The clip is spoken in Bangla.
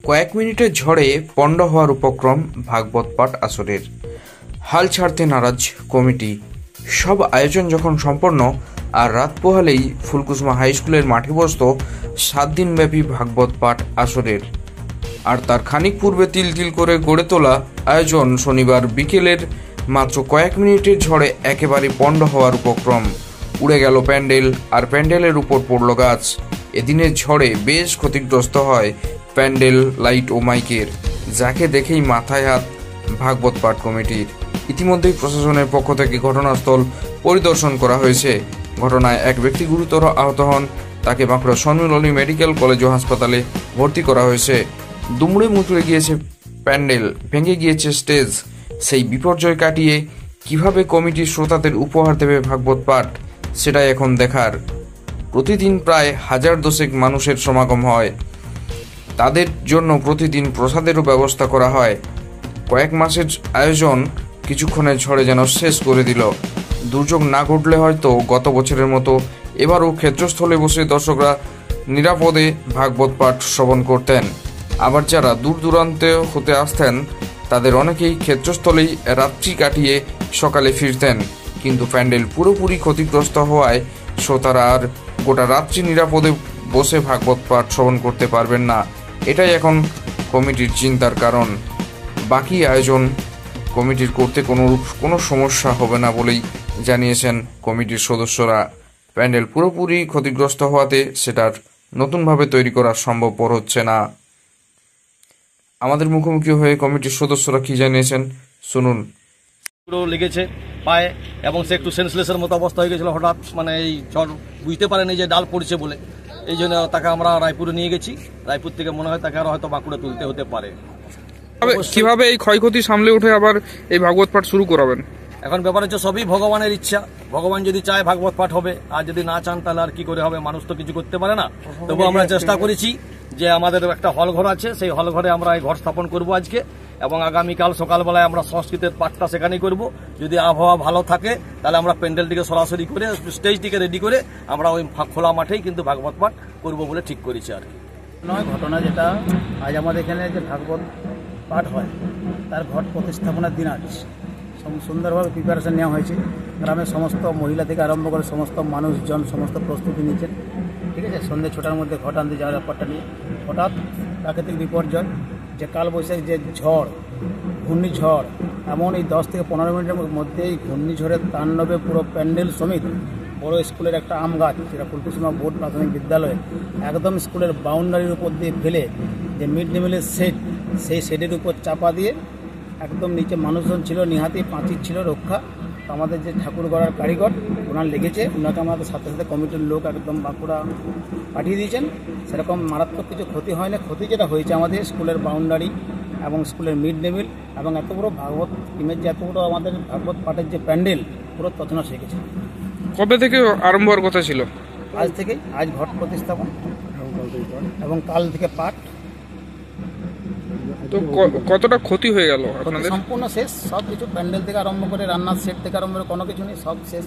কয়েক মিনিটের ঝড়ে পণ্ড হওয়ার উপক্রম ভাগবত পাঠ আসরের। হাল ছাড়তে নারাজ কমিটি। সব আয়োজন যখন সম্পন্ন আর রাত পোহালেই ফুলকুসমা হাই স্কুলের মাঠে বসত 7 দিনব্যাপী ভাগবত পাঠ আসরের। আর তার খানিক পূর্বে তিল তিল করে গড়ে তোলা আয়োজন শনিবার বিকেলের মাত্র কয়েক মিনিটের ঝড়ে একেবারে পণ্ড হওয়ার উপক্রম। উড়ে গেল প্যান্ডেল, আর প্যান্ডেলের উপর পড়ল গাছ। এদিনের ঝড়ে বেশ ক্ষতিগ্রস্ত হয় প্যান্ডেল, লাইট ও মাইকের, যাকে দেখেই মাথায় হাত ভাগবত পাঠ কমিটির। ইতিমধ্যেই প্রশাসনের পক্ষ থেকে ঘটনাস্থল পরিদর্শন করা হয়েছে। ঘটনায় এক ব্যক্তি গুরুতর আহত হন। তাকে বাঁকুড়া সম্মিলনী মেডিকেল কলেজ ও হাসপাতালে ভর্তি করা হয়েছে। দুমড়ে মুচড়ে গিয়েছে প্যান্ডেল, ভেঙে গিয়েছে স্টেজ। সেই বিপর্যয় কাটিয়ে কিভাবে কমিটির শ্রোতাদের উপহার দেবে ভাগবত পাঠ, সেটাই এখন দেখার। প্রতিদিন প্রায় 1000 মানুষের সমাগম হয়। তাদের জন্য প্রতিদিন প্রসাদেরও ব্যবস্থা করা হয়। কয়েক মাসের আয়োজন কিছুক্ষণের ঝড়ে যেন শেষ করে দিল। দুর্যোগ না ঘটলে হয়তো গত বছরের মতো এবারও ক্ষেত্রস্থলে বসে দর্শকরা নিরাপদে ভাগবত পাঠ শ্রবণ করতেন। আবার যারা দূর দূরান্তে হতে আসতেন তাদের অনেকেই ক্ষেত্রস্থলেই রাত্রি কাটিয়ে সকালে ফিরতেন। কিন্তু প্যান্ডেল পুরোপুরি ক্ষতিগ্রস্ত হওয়ায় শ্রোতারা আর গোটা রাত্রি নিরাপদে বসে ভাগবত পাঠ শ্রবণ করতে পারবেন না। এটাই এখন কমিটির চিন্তার কারণ। বাকি আয়োজন কমিটির করতে কোনো সমস্যা হবে না বলেই জানিয়েছেন কমিটির সদস্যরা। প্যান্ডেল পুরোপুরি ক্ষতিগ্রস্ত হওয়াতে সেটার নতুনভাবে তৈরি করা সম্ভবপর হচ্ছে না। আমাদের মুখোমুখি হয়ে কমিটির সদস্যরা কি জানিয়েছেন শুনুন। লেগেছে পায়ে এবং সে একটু সেন্সলেসের মতো অবস্থা হয়ে গেছিল হঠাৎ, এই ঝড় বুঝতে পারেনি যে ডাল পড়ছে বলে। এই জন্য তাকে আমরা রায়পুরে নিয়ে গেছি। রায়পুর থেকে মনে হয় তাকে আরো হয়তো বাঁকুড়া তুলতে হতে পারে। কিভাবে এই ক্ষয়ক্ষতি সামলে উঠে আবার এই ভাগবত পাঠ শুরু করাবেন? এখন ব্যাপার হচ্ছে সবই ভগবানের ইচ্ছা। ভগবান যদি চায় ভাগবত পাঠ হবে, আর যদি না চান তাহলে আর কি করে হবে। মানুষ তো কিছু করতে পারে না। তবু আমরা চেষ্টা করেছি যে আমাদের একটা হল ঘর আছে, সেই হল ঘরে আমরা এই ঘর স্থাপন করব আজকে, এবং আগামীকাল সকালবেলায় আমরা সংস্কৃতের পাঠটা সেখানেই করব। যদি আবহাওয়া ভালো থাকে তাহলে আমরা প্যান্ডেলটিকে সরাসরি করে স্টেজটিকে রেডি করে আমরা ওই খোলা মাঠেই কিন্তু ভাগবত পাঠ করব বলে ঠিক করেছি আর কি। নয় ঘটনা যেটা আজ আমাদের এখানে যে ভাগবত পাঠ হয় তার ঘট প্রতিস্থাপনার দিন আজ সুন্দরভাবে প্রিপারেশন নেওয়া হয়েছে। গ্রামের সমস্ত মহিলা থেকে আরম্ভ করে সমস্ত মানুষজন সমস্ত প্রস্তুতি নিচ্ছেন। ঠিক আছে, সন্ধ্যে 6টার মধ্যে ঘট আনতে যাওয়ার ব্যাপারটা নিয়ে হঠাৎ প্রাকৃতিক বিপর্যয়, যে কালবৈশাখী, যে ঝড়, ঘূর্ণিঝড়, এমন এই 10 থেকে 15 মিনিটের মধ্যেই ঘূর্ণিঝড়ের তাণ্ডবে পুরো প্যান্ডেল সমেত বড় স্কুলের একটা আম গাছ, যেটা ফুলকুসমা বোর্ড প্রাথমিক বিদ্যালয়ে, একদম স্কুলের বাউন্ডারির উপর দিয়ে ফেলে যে মিড ডে মিলের শেড, সেই শেডের উপর চাপা দিয়ে একদম নিচে মানুষজন ছিল, নিহাতি পাঁচির ছিল রক্ষা। আমাদের যে ঠাকুর গড়ার কারিগর ওনার লেগেছে, ওনাকে আমাদের সাথে সাথে কমিটির লোক একদম বাঁকুড়া পাঠিয়ে দিয়েছেন। সেরকম মারাত্মক কিছু ক্ষতি হয় না। ক্ষতি যেটা হয়েছে আমাদের স্কুলের বাউন্ডারি এবং স্কুলের মিড ডে মিল এবং এত বড় ভাগবত টিমের যে এত বড় আমাদের ভাগবত পাঠের যে প্যান্ডেল পুরো তছনছ হয়ে গেছে। কবে থেকে আরম্ভ হওয়ার কথা ছিল? আজ থেকেই, আজ ঘট প্রতিস্থাপন এবং কাল থেকে পাঠ। তো কতটা ক্ষতি হয়ে গেল আপনাদের? সম্পূর্ণ শেষ, সব কিছু প্যান্ডেল থেকে আরম্ভ করে রান্নার সেট থেকে আরম্ভ করে কোনো কিছু নেই, সব শেষ।